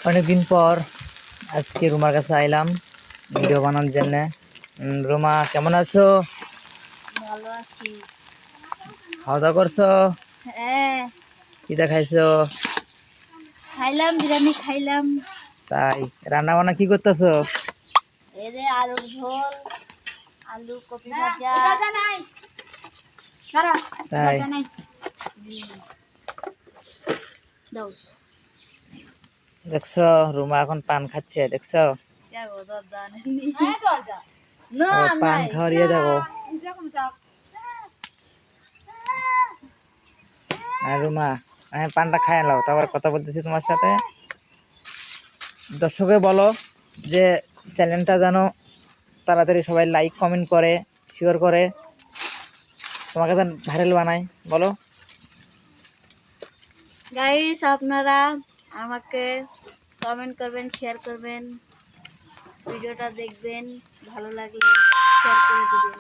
অনেকদিন পর আজকে রুমার কাছে আইলাম ভিডিও বানানোর জন্য। রুমা, কেমন আছো? ভালো আছি। খাওয়া দাওয়া করছো? হ্যাঁ, কি দেখাইছো? খাইলাম, বিরিয়ানি খাইলাম। তাই রান্না বান্না কি করতেছো? এই যে আলুর ঝোল, আলু কপি ভাজা। তাই দাও। দেখছো রুমা এখন পান খাচ্ছে, দেখছো? না ও পান নাই খাওয়ার ইয়ে দেখো। আর রুমা, আমি পানটা খাই নাও, তারপর কথা বলতেছি তোমার সাথে। দর্শকে বলো যে চ্যানেলটা যেন তাড়াতাড়ি সবাই লাইক কমেন্ট করে, শেয়ার করে, তোমাকে যেন ভাইরাল বানায়, বলো। গাইস, আপনারা আমাকে কমেন্ট করবেন, শেয়ার করবেন, ভিডিওটা দেখবেন, ভালো লাগলে শেয়ার করে দিবেন।